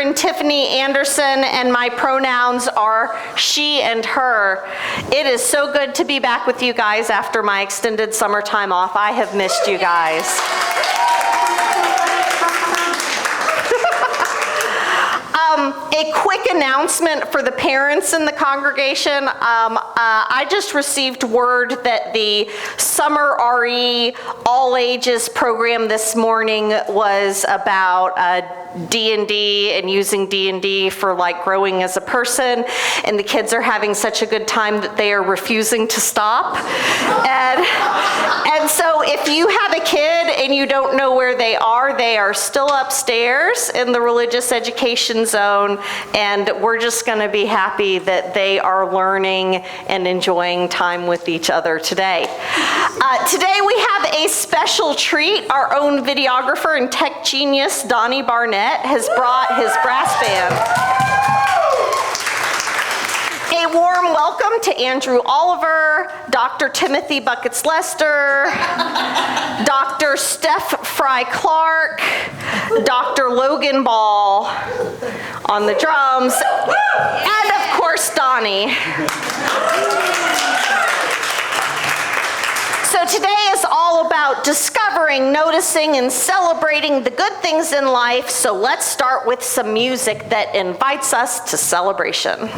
friend Tiffany Anderson, and my pronouns are she and her. It is so good to be back with you guys after my extended summertime off. I have missed you guys. A quick announcement for the parents in the congregation. I just received word that the summer RE all ages program this morning was about D&D and using D&D for like growing as a person, and the kids are having such a good time that they are refusing to stop. And so if you have a kid and you don't know where they are still upstairs in the religious education zone, and we're just going to be happy that they are learning and enjoying time with each other today. Today we have a special treat. Our own videographer and tech genius, Donnie Barnett, has brought his brass band. A warm welcome to Andrew Oliver, Dr. Timothy Buckets Lester, Dr. Steph Fry Clark, Dr. Logan Ball on the drums, and of course Donnie. So today is all about discovering, noticing, and celebrating the good things in life. So let's start with some music that invites us to celebration.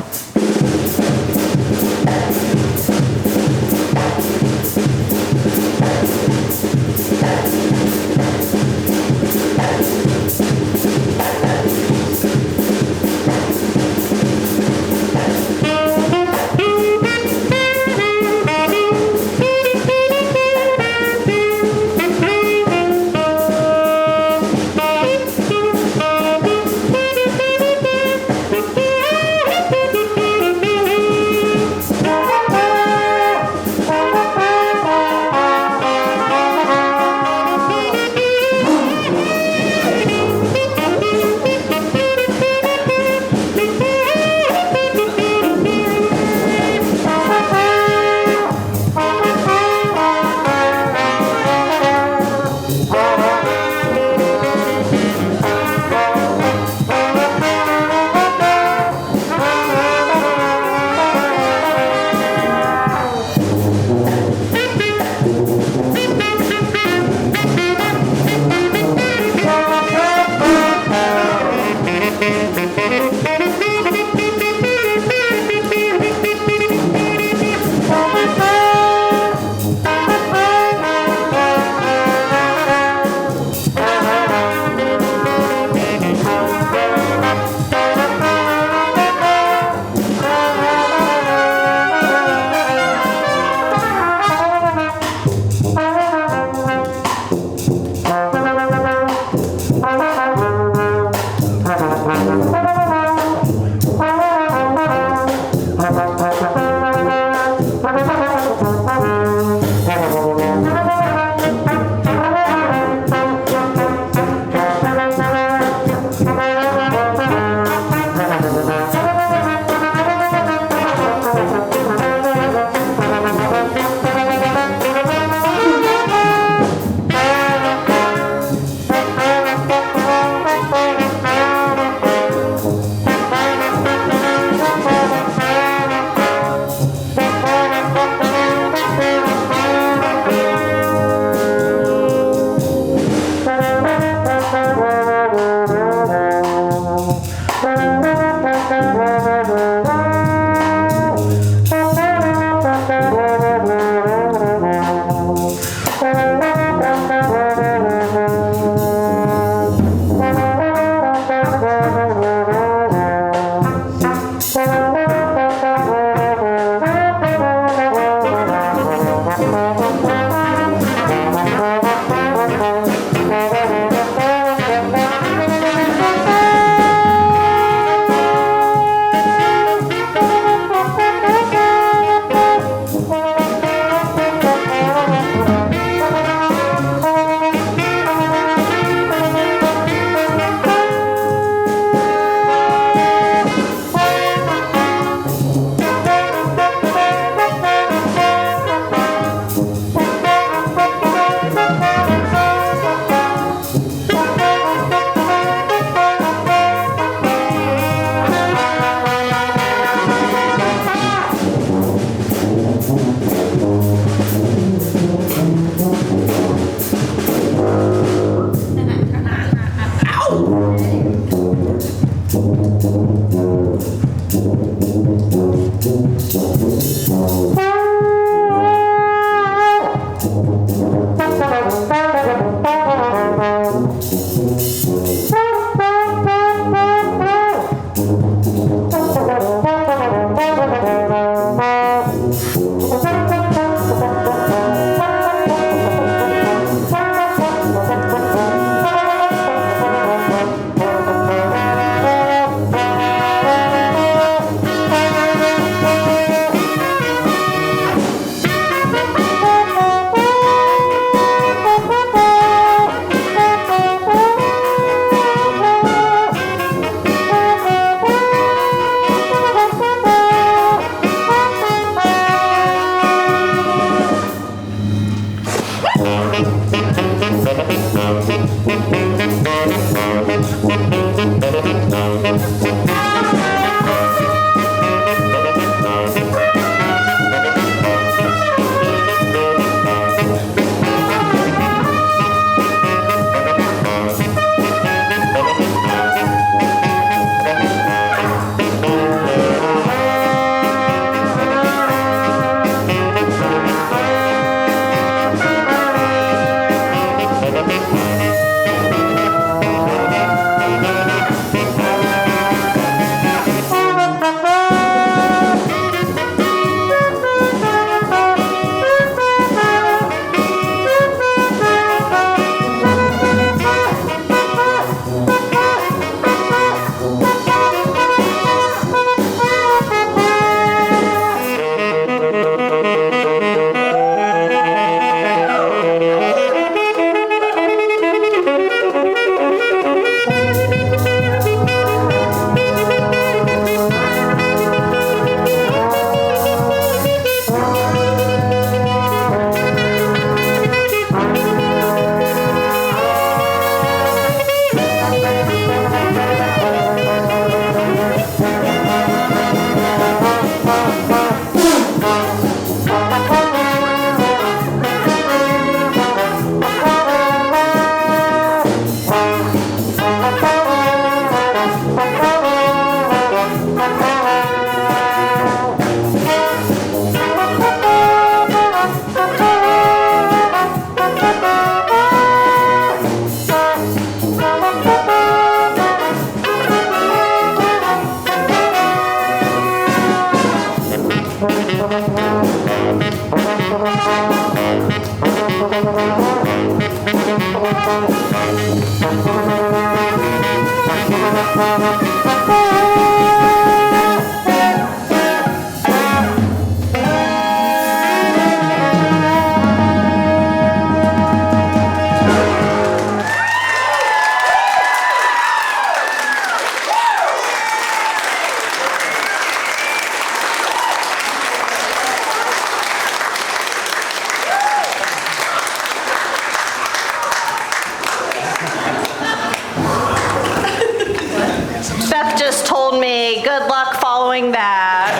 Beth just told me, good luck following that.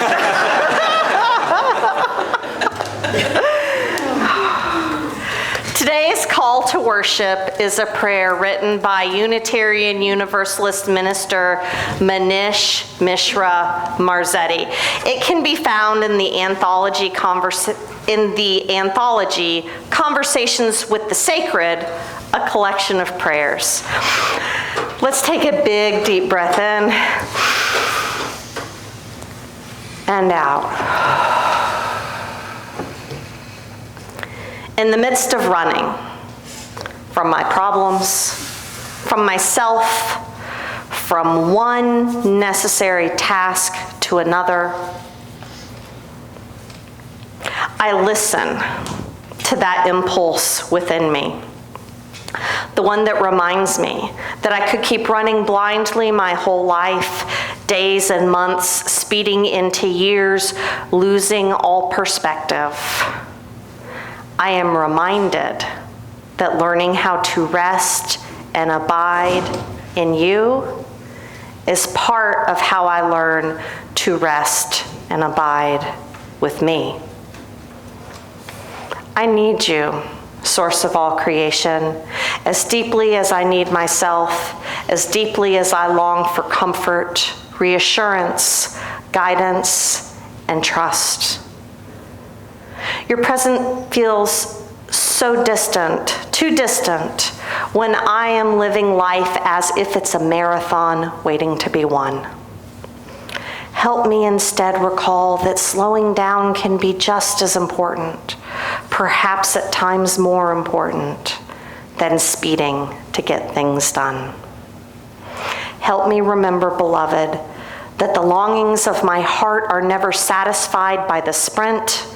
Today's call to worship is a prayer written by Unitarian Universalist minister Manish Mishra Marzetti. It can be found in the anthology Conversations with the Sacred, a collection of prayers. Let's take a big, deep breath in and out. In the midst of running from my problems, from myself, from one necessary task to another, I listen to that impulse within me. The one that reminds me that I could keep running blindly my whole life, days and months speeding into years, losing all perspective. I am reminded that learning how to rest and abide in you is part of how I learn to rest and abide with me. I need you, source of all creation, as deeply as I need myself, as deeply as I long for comfort, reassurance, guidance, and trust. Your presence feels so distant, too distant, when I am living life as if it's a marathon waiting to be won. Help me instead recall that slowing down can be just as important, perhaps at times more important, than speeding to get things done. Help me remember, beloved, that the longings of my heart are never satisfied by the sprint,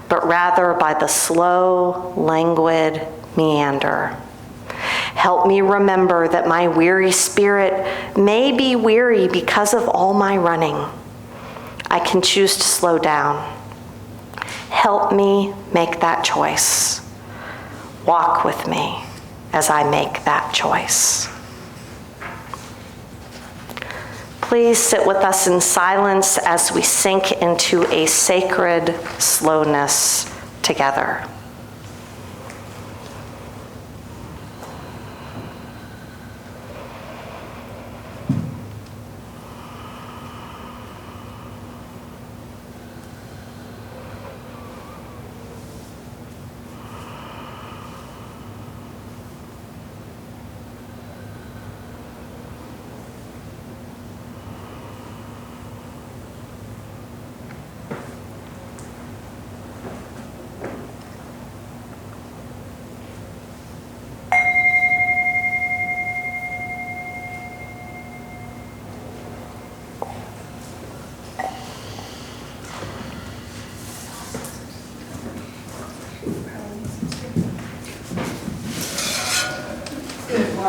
but rather by the slow, languid meander. Help me remember that my weary spirit may be weary because of all my running. I can choose to slow down. Help me make that choice. Walk with me as I make that choice. Please sit with us in silence as we sink into a sacred slowness together.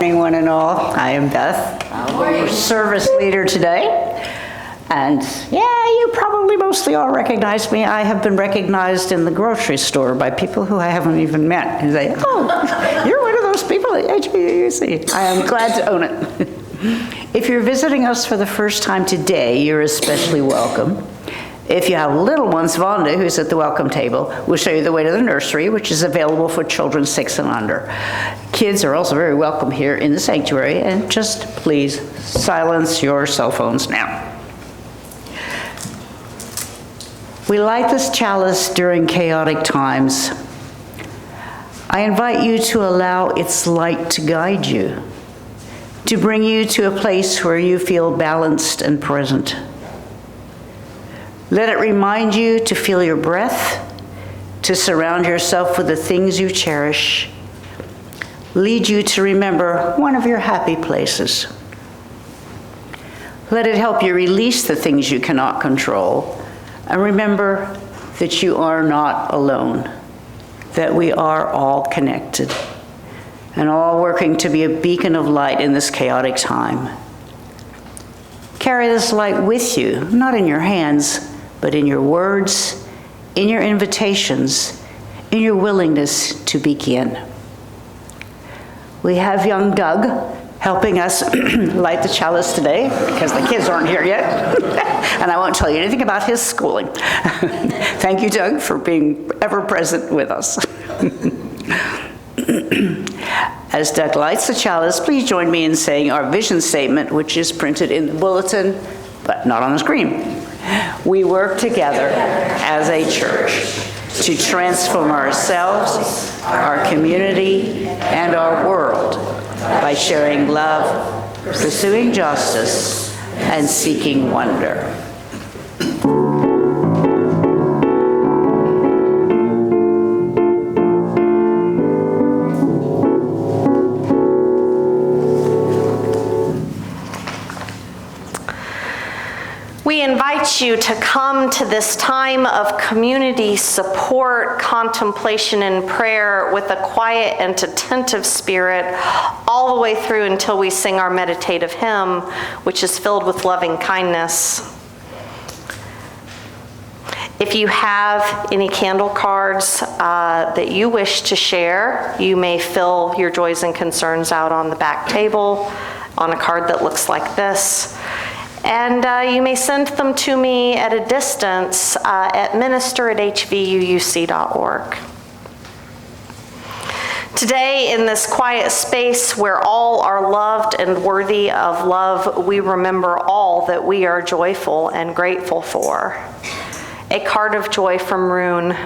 Good morning, one and all. I am Beth. I'm your service leader today. And yeah, you probably mostly all recognize me. I have been recognized in the grocery store by people who I haven't even met. And say, oh, you're one of those people at HBUC. I am glad to own it. If you're visiting us for the first time today, you're especially welcome. If you have little ones, Vonda, who's at the welcome table, will show you the way to the nursery, which is available for children 6 and under. Kids are also very welcome here in the sanctuary, and just please silence your cell phones now. We light this chalice during chaotic times. I invite you to allow its light to guide you, to bring you to a place where you feel balanced and present. Let it remind you to feel your breath, to surround yourself with the things you cherish, lead you to remember one of your happy places. Let it help you release the things you cannot control, and remember that you are not alone, that we are all connected, and all working to be a beacon of light in this chaotic time. Carry this light with you, not in your hands, but in your words, in your invitations, in your willingness to begin. We have young Doug helping us light the chalice today, because the kids aren't here yet, and I won't tell you anything about his schooling. Thank you, Doug, for being ever present with us. As Doug lights the chalice, please join me in saying our vision statement, which is printed in the bulletin, but not on the screen. We work together as a church to transform ourselves, our community, and our world by sharing love, pursuing justice, and seeking wonder. We invite you to come to this time of community support, contemplation, and prayer with a quiet and attentive spirit all the way through until we sing our meditative hymn, which is filled with loving kindness. If you have any candle cards that you wish to share, you may fill your joys and concerns out on the back table on a card that looks like this. And you may send them to me at a distance at minister@hvuuc.org. Today, in this quiet space where all are loved and worthy of love, we remember all that we are joyful and grateful for. A card of joy from Rune.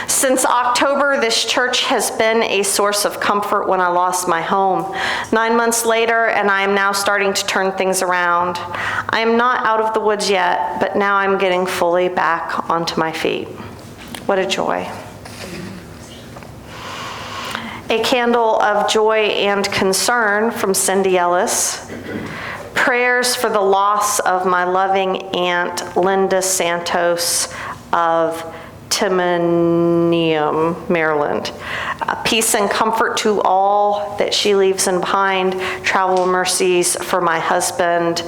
Since October, this church has been a source of comfort when I lost my home. 9 months later, and I am now starting to turn things around. I am not out of the woods yet, but now I'm getting fully back onto my feet. What a joy. A candle of joy and concern from Cindy Ellis. Prayers for the loss of my loving Aunt Linda Santos of Timonium, Maryland. Peace and comfort to all that she leaves behind. Travel mercies for my husband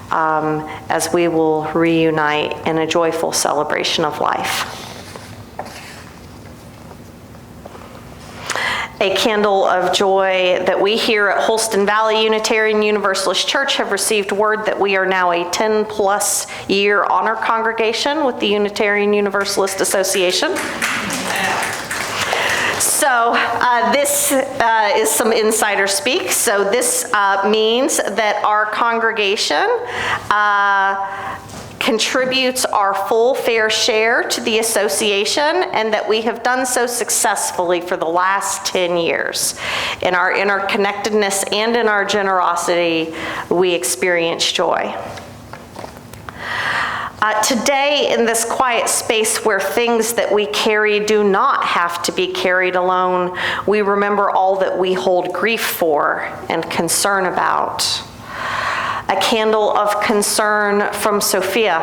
as we will reunite in a joyful celebration of life. A candle of joy that we here at Holston Valley Unitarian Universalist Church have received word that we are now a 10+ year honor congregation with the Unitarian Universalist Association. So this is some insider speak. So this means that our congregation contributes our full fair share to the association, and that we have done so successfully for the last 10 years. In our interconnectedness and in our generosity, we experience joy. Today, in this quiet space where things that we carry do not have to be carried alone, we remember all that we hold grief for and concern about. A candle of concern from Sophia.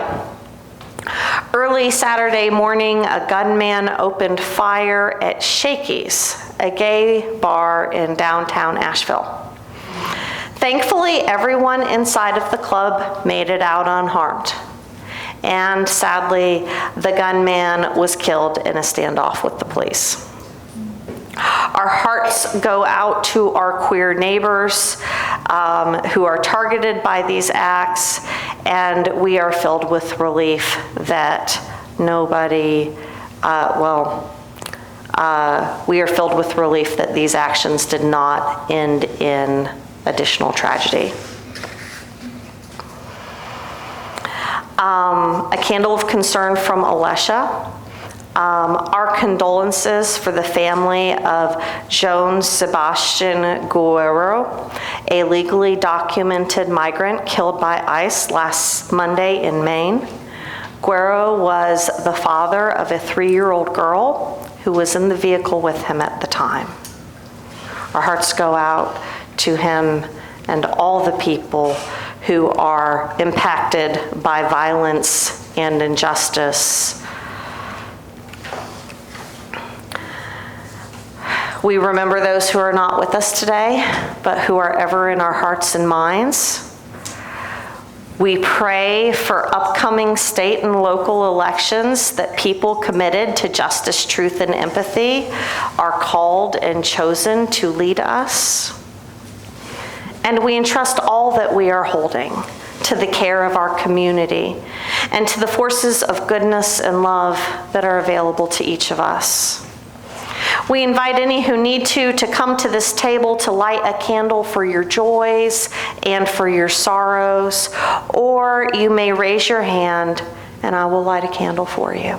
Early Saturday morning, a gunman opened fire at Shakey's, a gay bar in downtown Asheville. Thankfully, everyone inside of the club made it out unharmed. And sadly, the gunman was killed in a standoff with the police. Our hearts go out to our queer neighbors who are targeted by these acts, and we are filled with relief that we are filled with relief that these actions did not end in additional tragedy. A candle of concern from Alessia. Our condolences for the family of Joan Sebastian Guerrero, a legally documented migrant killed by ICE last Monday in Maine. Guerrero was the father of a 3-year-old girl who was in the vehicle with him at the time. Our hearts go out to him and all the people who are impacted by violence and injustice. We remember those who are not with us today, but who are ever in our hearts and minds. We pray for upcoming state and local elections that people committed to justice, truth, and empathy are called and chosen to lead us. And we entrust all that we are holding to the care of our community and to the forces of goodness and love that are available to each of us. We invite any who need to come to this table to light a candle for your joys and for your sorrows, or you may raise your hand and I will light a candle for you.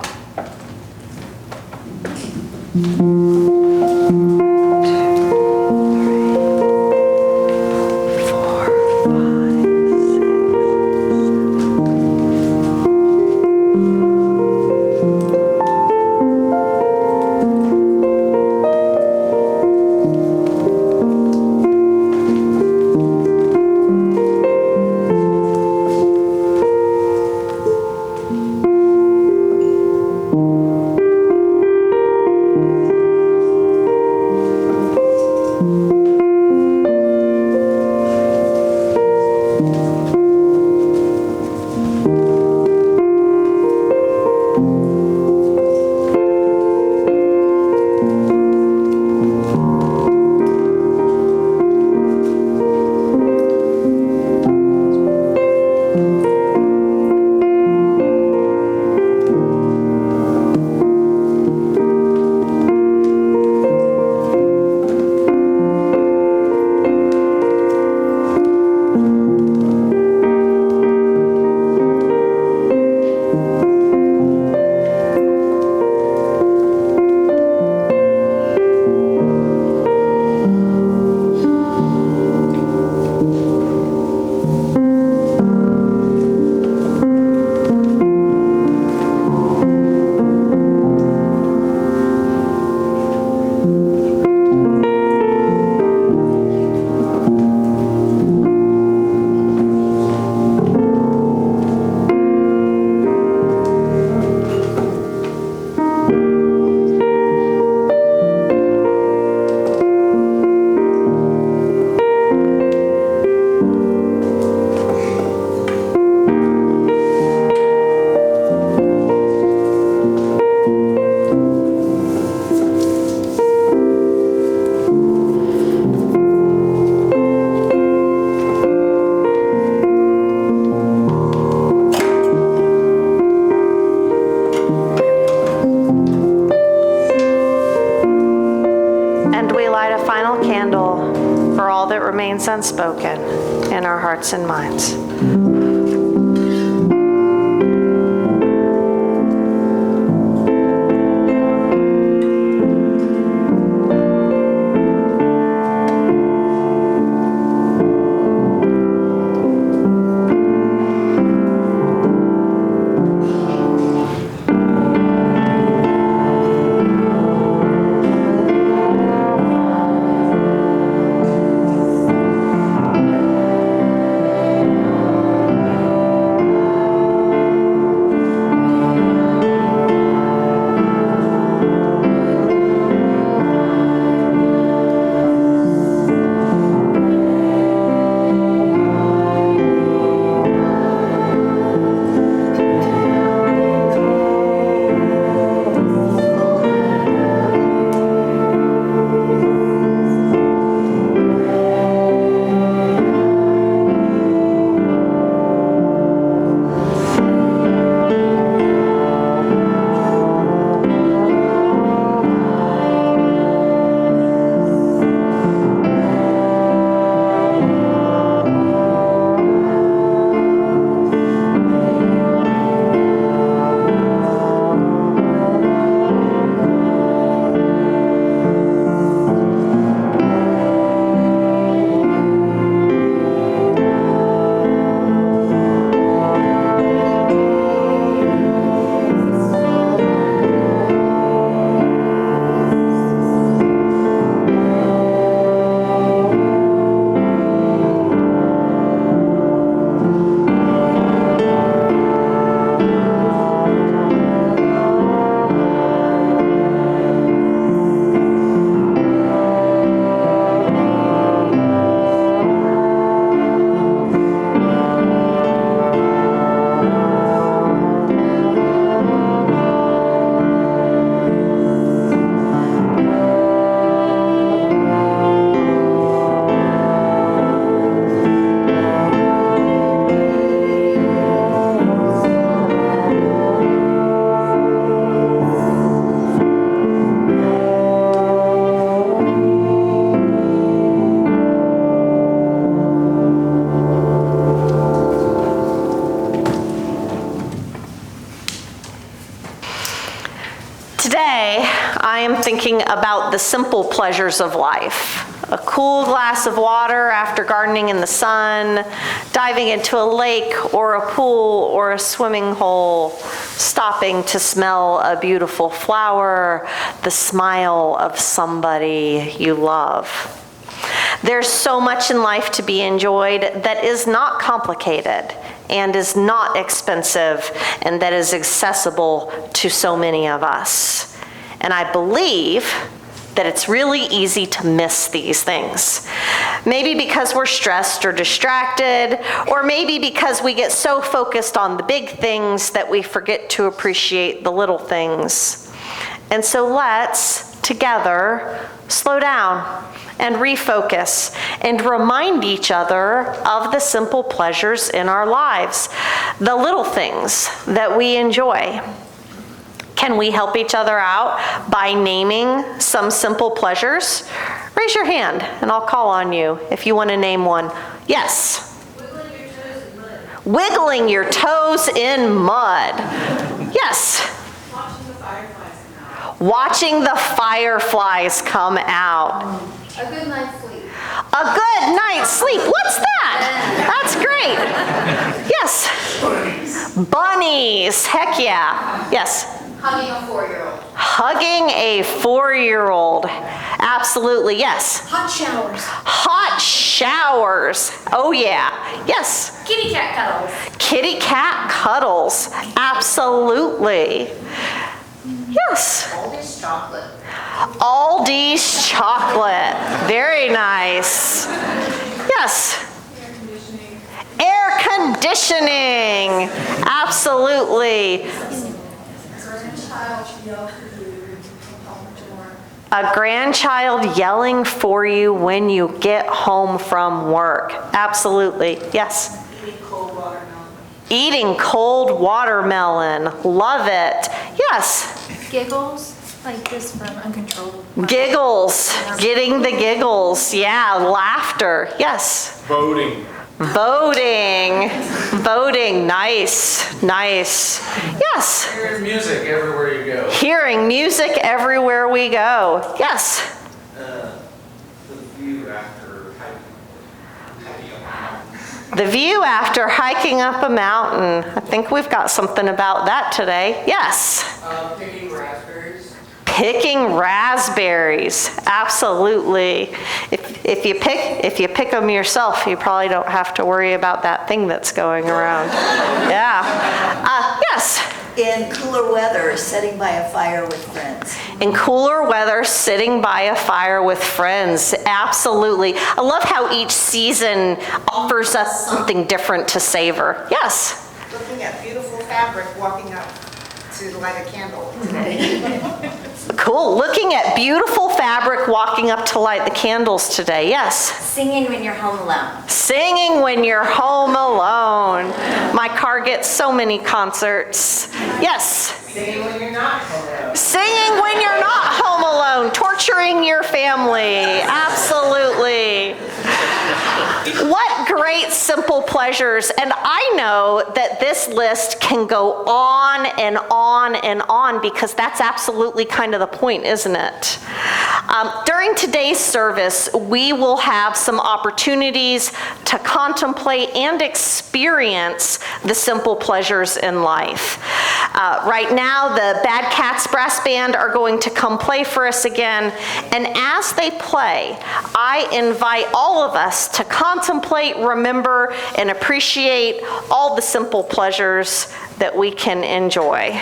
Remains unspoken in our hearts and minds. I am thinking about the simple pleasures of life. A cool glass of water after gardening in the sun, diving into a lake or a pool or a swimming hole, stopping to smell a beautiful flower, the smile of somebody you love. There's so much in life to be enjoyed that is not complicated and is not expensive and that is accessible to so many of us. And I believe that it's really easy to miss these things. Maybe because we're stressed or distracted, or maybe because we get so focused on the big things that we forget to appreciate the little things. And so let's, together, slow down and refocus and remind each other of the simple pleasures in our lives, the little things that we enjoy. Can we help each other out by naming some simple pleasures? Raise your hand and I'll call on you if you want to name one. Yes. Wiggling your toes in mud. Yes. Watching the fireflies come out. A good night's sleep. A good night's sleep. What's that? That's great. Yes. Bunnies. Heck yeah. Yes. Hugging a 4-year-old. Hugging a 4-year-old. Absolutely. Yes. Hot showers. Hot showers. Oh yeah. Yes. Kitty cat cuddles. Kitty cat cuddles. Absolutely. Yes. Aldi's chocolate. Aldi's chocolate. Very nice. Yes. Air conditioning. Absolutely. A grandchild yelling for you when you get home from work. Absolutely. Yes. Eating cold watermelon. Eating cold watermelon. Love it. Yes. Giggles, like this from uncontrollable. Giggles. Getting the giggles. Yeah. Laughter. Yes. Voting. Voting. Voting. Nice. Nice. Yes. Hearing music everywhere you go. Hearing music everywhere we go. Yes. The view after hiking up a mountain. The view after hiking up a mountain. I think we've got something about that today. Yes. Picking raspberries. Picking raspberries. Absolutely. If you pick them yourself, you probably don't have to worry about that thing that's going around. Yeah. Yes. In cooler weather, sitting by a fire with friends. In cooler weather, sitting by a fire with friends. Absolutely. I love how each season offers us something different to savor. Yes. Looking at beautiful fabric, walking up to light a candle today. Cool. Looking at beautiful fabric, walking up to light the candles today. Yes. Singing when you're home alone. Singing when you're home alone. My car gets so many concerts. Yes. Singing when you're not home alone. Singing when you're not home alone. Torturing your family. Absolutely. What great simple pleasures. And I know that this list can go on and on and on because that's absolutely kind of the point, isn't it? During today's service, we will have some opportunities to contemplate and experience the simple pleasures in life. Right now, the Bad Cats Brass Band are going to come play for us again. And as they play, I invite all of us to contemplate, remember, and appreciate all the simple pleasures that we can enjoy.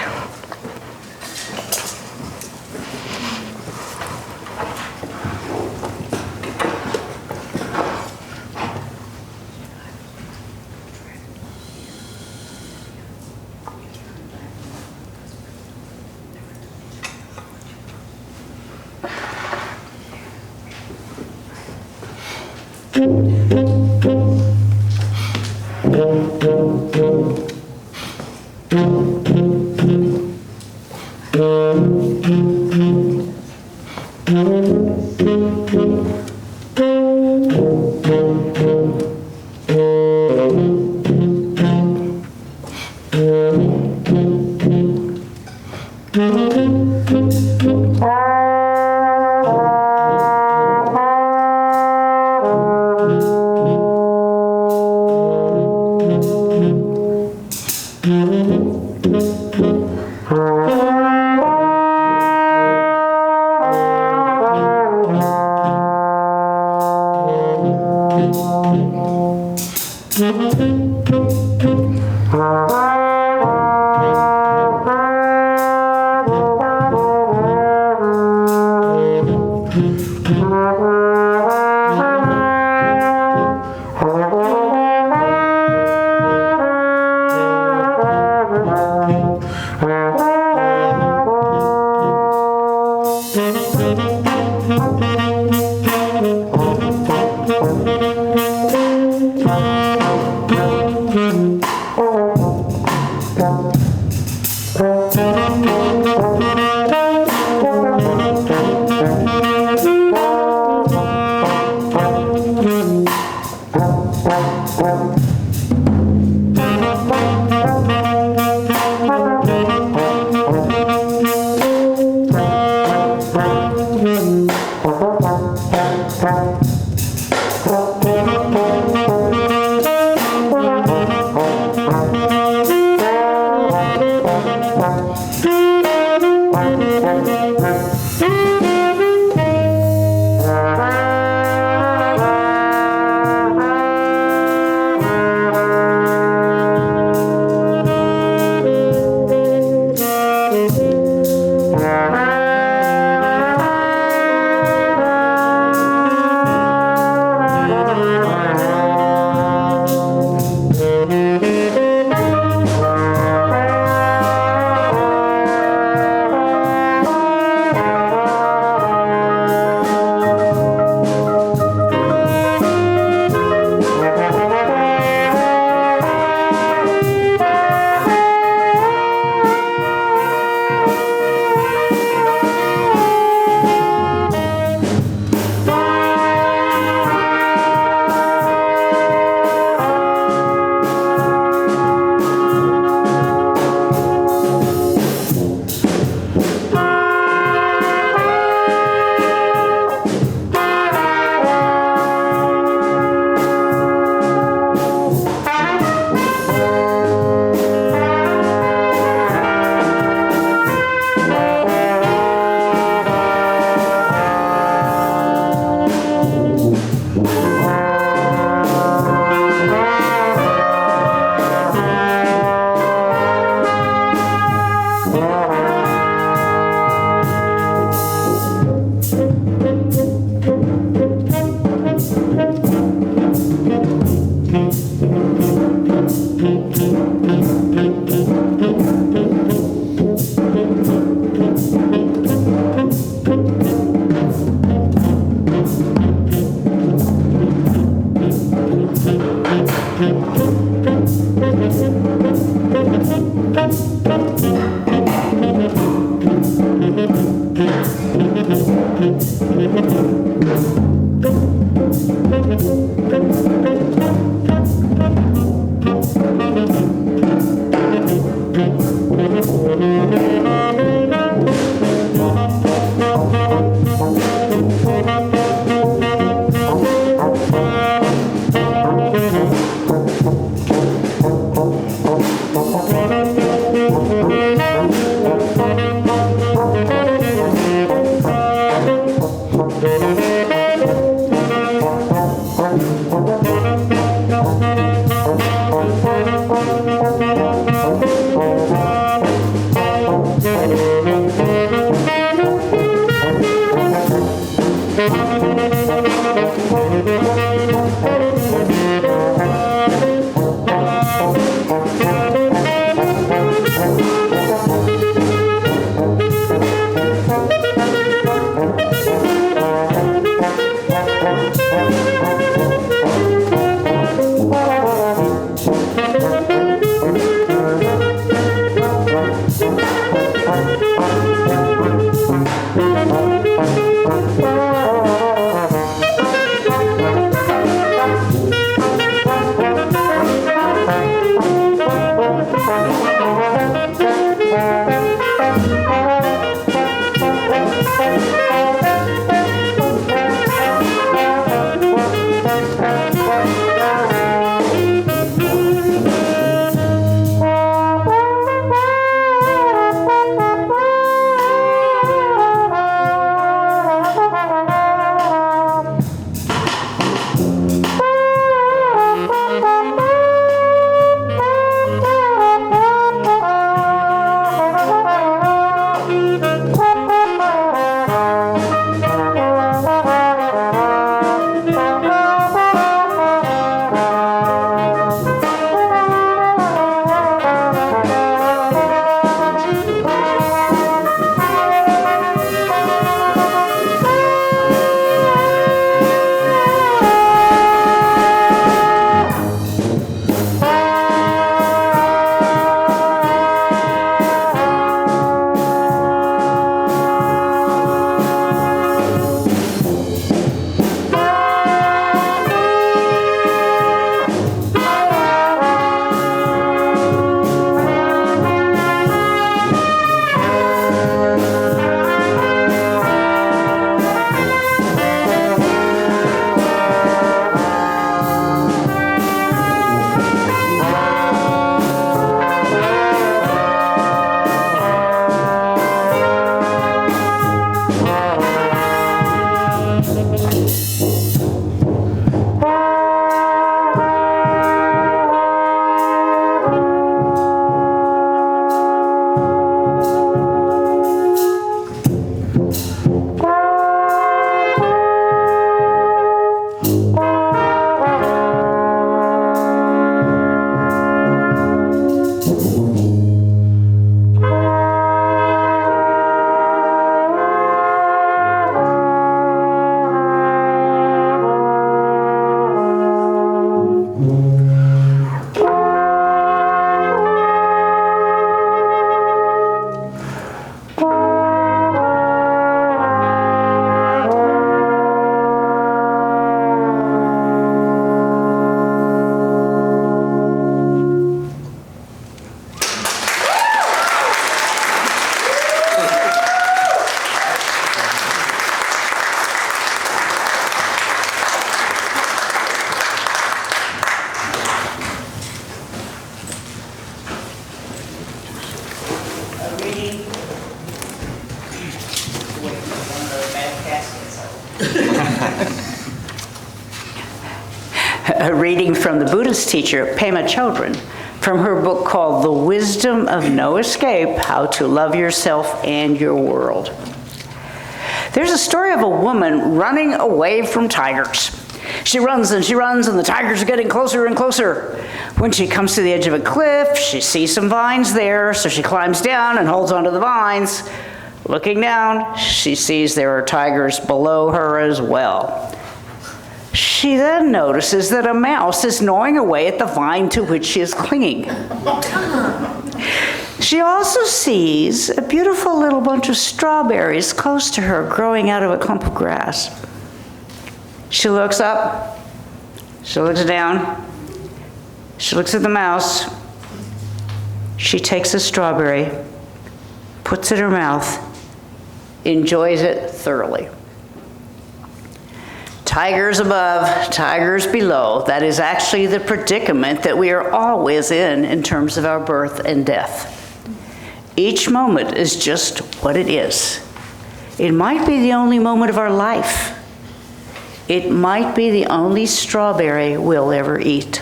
A reading from the Buddhist teacher, Pema Chodron, from her book called The Wisdom of No Escape, How to Love Yourself and Your World. There's a story of a woman running away from tigers. She runs and the tigers are getting closer and closer. When she comes to the edge of a cliff, she sees some vines there, so she climbs down and holds onto the vines. Looking down, she sees there are tigers below her as well. She then notices that a mouse is gnawing away at the vine to which she is clinging. She also sees a beautiful little bunch of strawberries close to her growing out of a clump of grass. She looks up, she looks down, she looks at the mouse. She takes a strawberry, puts it in her mouth, enjoys it thoroughly. Tigers above, tigers below. That is actually the predicament that we are always in terms of our birth and death. Each moment is just what it is. It might be the only moment of our life. It might be the only strawberry we'll ever eat.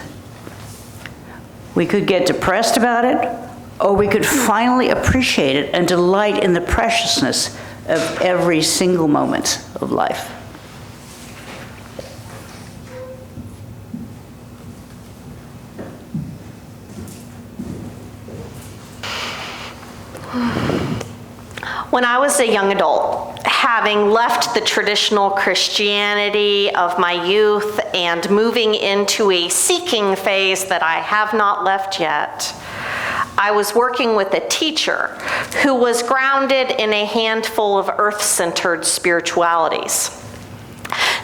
We could get depressed about it, or we could finally appreciate it and delight in the preciousness of every single moment of life. When I was a young adult, having left the traditional Christianity of my youth and moving into a seeking phase that I have not left yet, I was working with a teacher who was grounded in a handful of earth-centered spiritualities.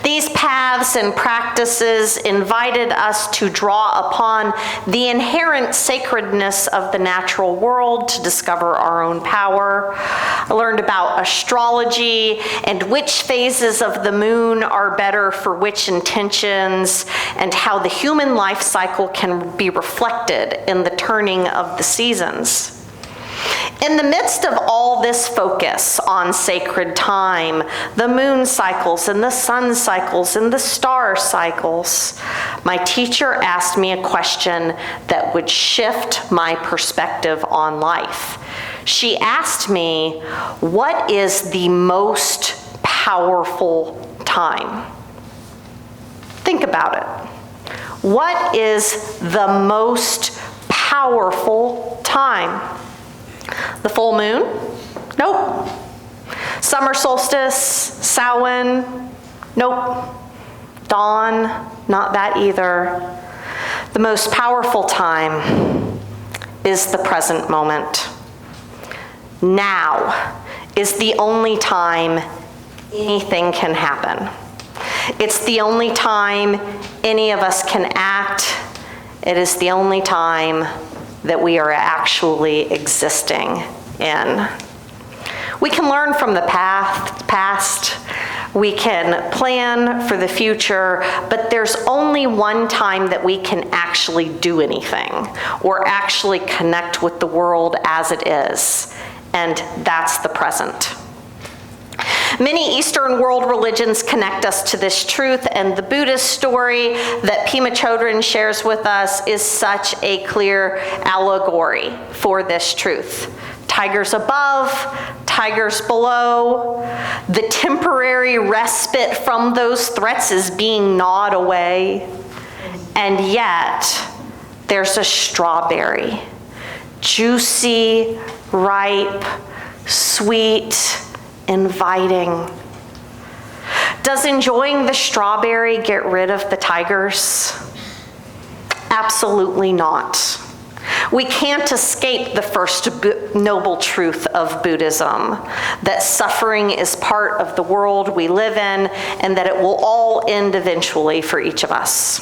These paths and practices invited us to draw upon the inherent sacredness of the natural world to discover our own power. I learned about astrology and which phases of the moon are better for which intentions, and how the human life cycle can be reflected in the turning of the seasons. In the midst of all this focus on sacred time, the moon cycles and the sun cycles and the star cycles, my teacher asked me a question that would shift my perspective on life. She asked me, what is the most powerful time? Think about it. What is the most powerful time? The full moon? Nope. Summer solstice? Samhain? Nope. Dawn? Not that either. The most powerful time is the present moment. Now is the only time anything can happen. It's the only time any of us can act. It is the only time that we are actually existing in. We can learn from the past, we can plan for the future, but there's only one time that we can actually do anything or actually connect with the world as it is, and that's the present. Many Eastern world religions connect us to this truth, and the Buddhist story that Pema Chodron shares with us is such a clear allegory for this truth. Tigers above, tigers below. The temporary respite from those threats is being gnawed away. And yet, there's a strawberry. Juicy, ripe, sweet, inviting. Does enjoying the strawberry get rid of the tigers? Absolutely not. We can't escape the first noble truth of Buddhism, that suffering is part of the world we live in and that it will all end eventually for each of us.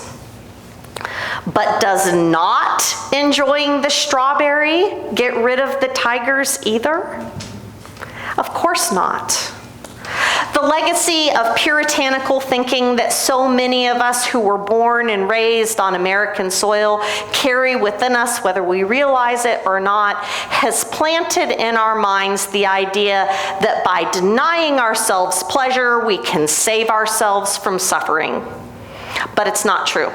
But does not enjoying the strawberry get rid of the tigers either? Of course not. The legacy of puritanical thinking that so many of us who were born and raised on American soil carry within us, whether we realize it or not, has planted in our minds the idea that by denying ourselves pleasure, we can save ourselves from suffering. But it's not true.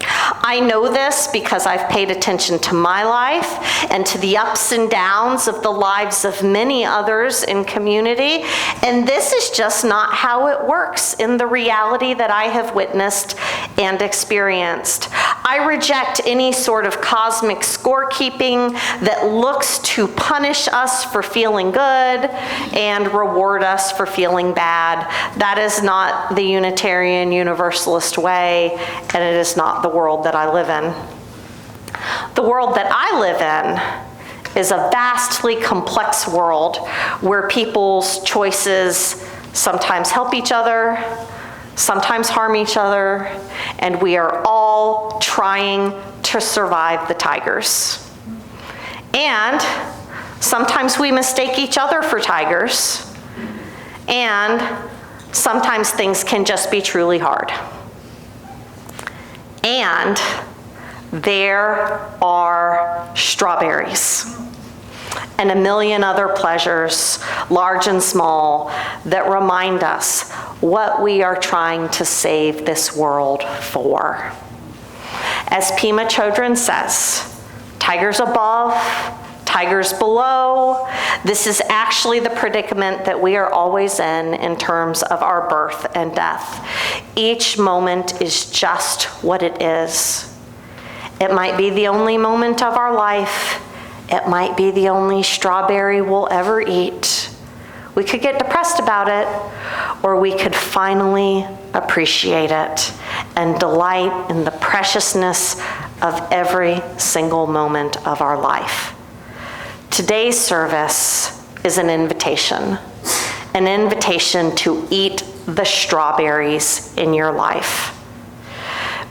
I know this because I've paid attention to my life and to the ups and downs of the lives of many others in community, and this is just not how it works in the reality that I have witnessed and experienced. I reject any sort of cosmic scorekeeping that looks to punish us for feeling good and reward us for feeling bad. That is not the Unitarian Universalist way, and it is not the world that I live in. The world that I live in is a vastly complex world where people's choices sometimes help each other, sometimes harm each other, and we are all trying to survive the tigers. And sometimes we mistake each other for tigers, and sometimes things can just be truly hard. And there are strawberries and a million other pleasures, large and small, that remind us what we are trying to save this world for. As Pema Chodron says, tigers above, tigers below. This is actually the predicament that we are always in terms of our birth and death. Each moment is just what it is. It might be the only moment of our life. It might be the only strawberry we'll ever eat. We could get depressed about it, or we could finally appreciate it and delight in the preciousness of every single moment of our life. Today's service is an invitation to eat the strawberries in your life.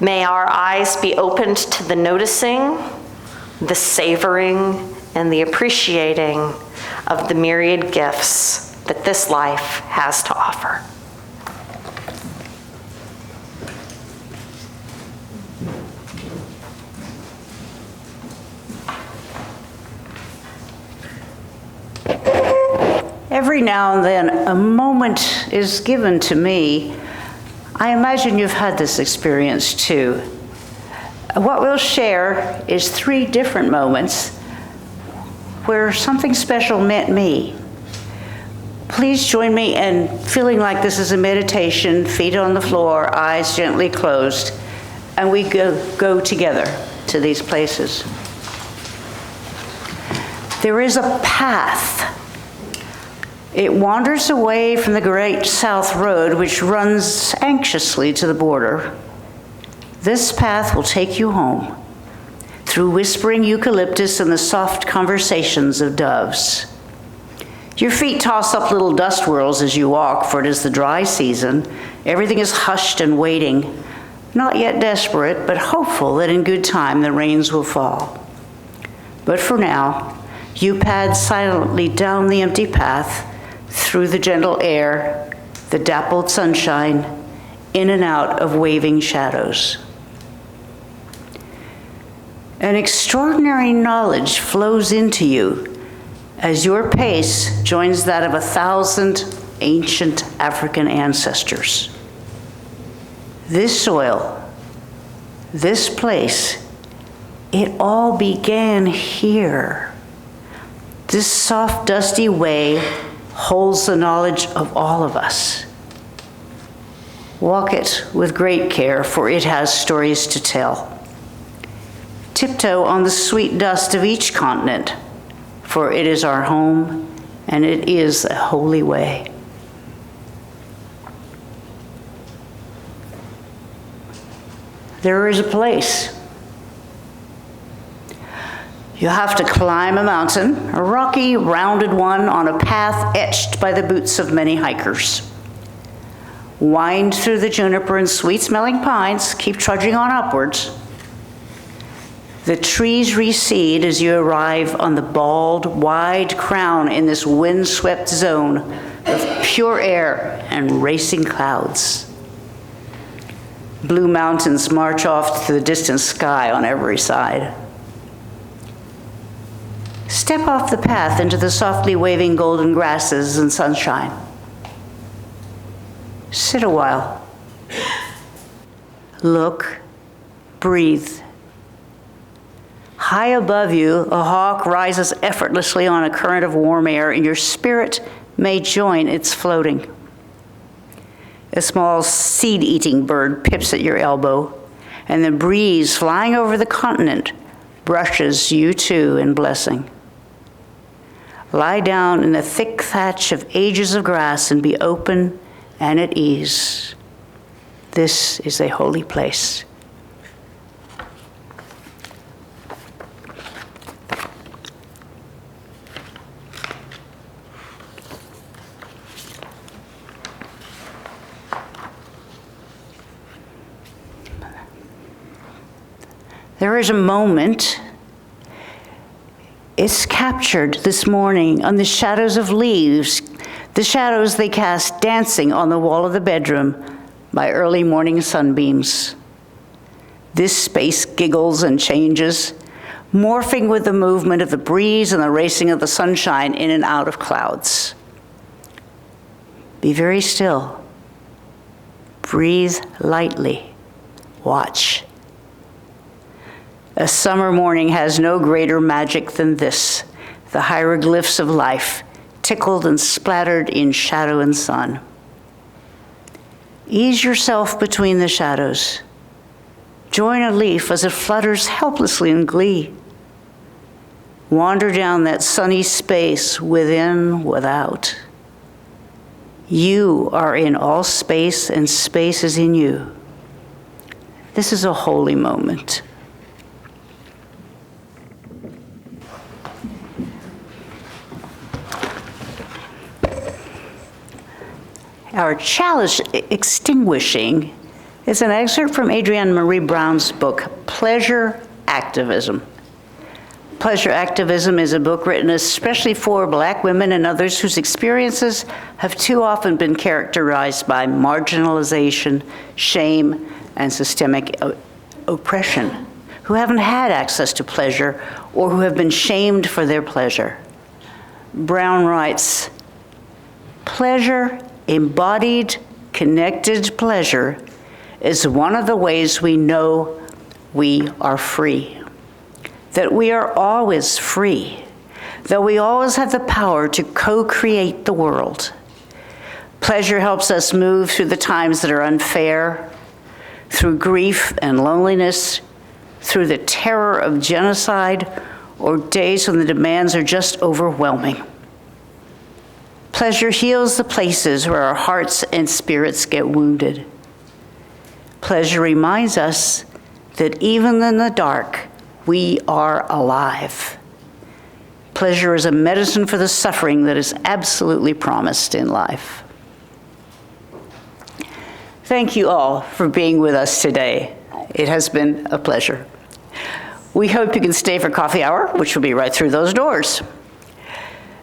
May our eyes be opened to the noticing, the savoring, and the appreciating of the myriad gifts that this life has to offer. Every now and then, a moment is given to me. I imagine you've had this experience too. What we'll share is 3 different moments where something special met me. Please join me in feeling like this is a meditation, feet on the floor, eyes gently closed, and we go together to these places. There is a path. It wanders away from the Great South Road, which runs anxiously to the border. This path will take you home through whispering eucalyptus and the soft conversations of doves. Your feet toss up little dust whirls as you walk, for it is the dry season. Everything is hushed and waiting, not yet desperate, but hopeful that in good time the rains will fall. But for now, you pad silently down the empty path, through the gentle air, the dappled sunshine, in and out of waving shadows. An extraordinary knowledge flows into you as your pace joins that of 1,000 ancient African ancestors. This soil, this place, it all began here. This soft, dusty way holds the knowledge of all of us. Walk it with great care, for it has stories to tell. Tiptoe on the sweet dust of each continent, for it is our home, and it is a holy way. There is a place. You have to climb a mountain, a rocky, rounded one on a path etched by the boots of many hikers. Wind through the juniper and sweet-smelling pines, keep trudging on upwards. The trees recede as you arrive on the bald, wide crown in this wind-swept zone of pure air and racing clouds. Blue mountains march off to the distant sky on every side. Step off the path into the softly waving golden grasses and sunshine. Sit a while. Look, breathe. High above you, a hawk rises effortlessly on a current of warm air, and your spirit may join its floating. A small seed-eating bird pips at your elbow, and the breeze flying over the continent brushes you too in blessing. Lie down in the thick thatch of ages of grass and be open and at ease. This is a holy place. There is a moment, it's captured this morning on the shadows of leaves, the shadows they cast dancing on the wall of the bedroom by early morning sunbeams. This space giggles and changes, morphing with the movement of the breeze and the racing of the sunshine in and out of clouds. Be very still. Breathe lightly. Watch. A summer morning has no greater magic than this, the hieroglyphs of life, tickled and splattered in shadow and sun. Ease yourself between the shadows. Join a leaf as it flutters helplessly in glee. Wander down that sunny space within, without. You are in all space, and space is in you. This is a holy moment. Our chalice extinguishing is an excerpt from Adrienne Marie Brown's book, Pleasure Activism. Pleasure Activism is a book written especially for Black women and others whose experiences have too often been characterized by marginalization, shame, and systemic oppression, who haven't had access to pleasure or who have been shamed for their pleasure. Brown writes, pleasure, embodied, connected pleasure, is one of the ways we know we are free. That we are always free. That we always have the power to co-create the world. Pleasure helps us move through the times that are unfair, through grief and loneliness, through the terror of genocide, or days when the demands are just overwhelming. Pleasure heals the places where our hearts and spirits get wounded. Pleasure reminds us that even in the dark, we are alive. Pleasure is a medicine for the suffering that is absolutely promised in life. Thank you all for being with us today. It has been a pleasure. We hope you can stay for coffee hour, which will be right through those doors.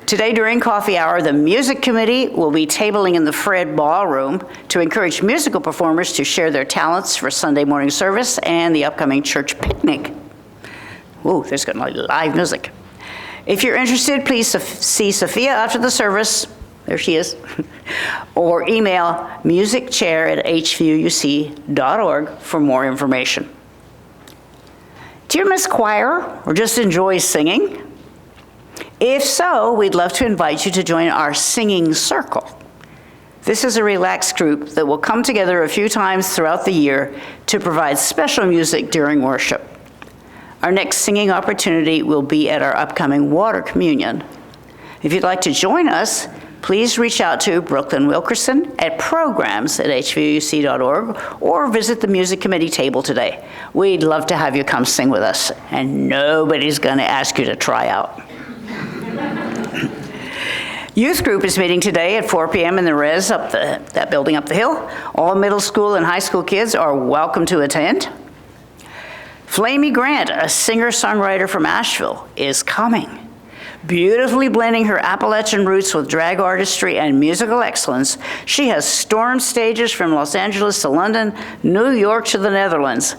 Today during coffee hour, the music committee will be tabling in the Fred Ballroom to encourage musical performers to share their talents for Sunday morning service and the upcoming church picnic. Ooh, there's going to be live music. If you're interested, please see Sophia after the service. There she is. Or email musicchair@hvouc.org for more information. Do you miss choir or just enjoy singing? If so, we'd love to invite you to join our singing circle. This is a relaxed group that will come together a few times throughout the year to provide special music during worship. Our next singing opportunity will be at our upcoming water communion. If you'd like to join us, please reach out to Brooklyn Wilkerson at programs@hvuc.org or visit the music committee table today. We'd love to have you come sing with us, and nobody's going to ask you to try out. Youth group is meeting today at 4 p.m. in the res up that building up the hill. All middle school and high school kids are welcome to attend. Flamey Grant, a singer-songwriter from Asheville, is coming. Beautifully blending her Appalachian roots with drag artistry and musical excellence, she has stormed stages from Los Angeles to London, New York to the Netherlands.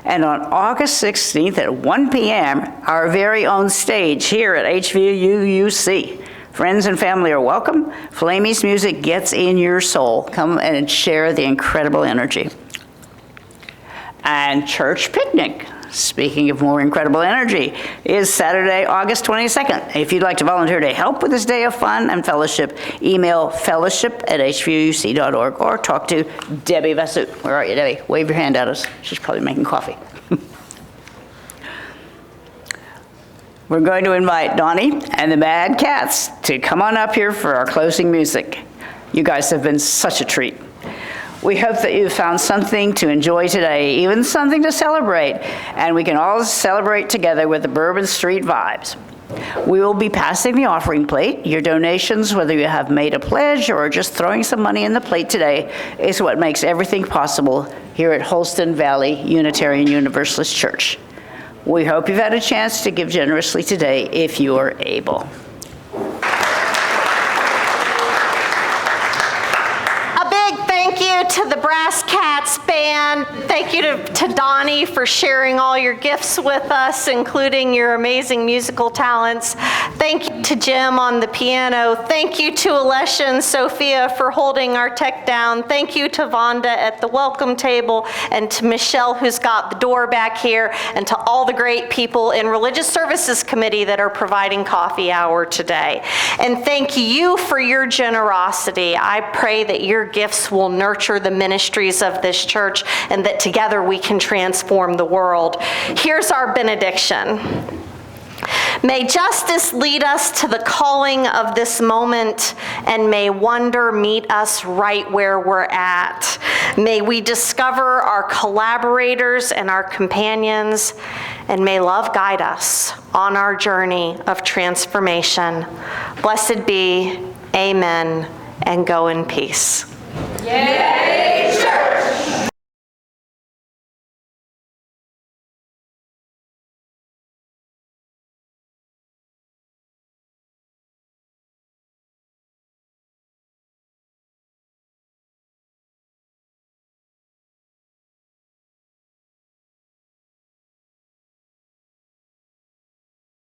And on August 16th at 1 p.m., our very own stage here at HVUC. Friends and family are welcome. Flamey's music gets in your soul. Come and share the incredible energy. And church picnic, speaking of more incredible energy, is Saturday, August 22nd. If you'd like to volunteer to help with this day of fun and fellowship, email fellowship@hvuc.org or talk to Debbie Vasut. Where are you, Debbie? Wave your hand at us. She's probably making coffee. We're going to invite Donnie and the Mad Cats to come on up here for our closing music. You guys have been such a treat. We hope that you found something to enjoy today, even something to celebrate, and we can all celebrate together with the Bourbon Street vibes. We will be passing the offering plate. Your donations, whether you have made a pledge or just throwing some money in the plate today, is what makes everything possible here at Holston Valley Unitarian Universalist Church. We hope you've had a chance to give generously today if you are able. Thank you to the Brass Cats Band. Thank you to Donnie for sharing all your gifts with us, including your amazing musical talents. Thank you to Jim on the piano. Thank you to Alessia and Sophia for holding our tech down. Thank you to Vonda at the welcome table, and to Michelle, who's got the door back here, and to all the great people in Religious Services Committee that are providing coffee hour today. And thank you for your generosity. I pray that your gifts will nurture the ministries of this church, and that together we can transform the world. Here's our benediction. May justice lead us to the calling of this moment, and may wonder meet us right where we're at. May we discover our collaborators and our companions, and may love guide us on our journey of transformation. Blessed be, amen, and go in peace. Yay!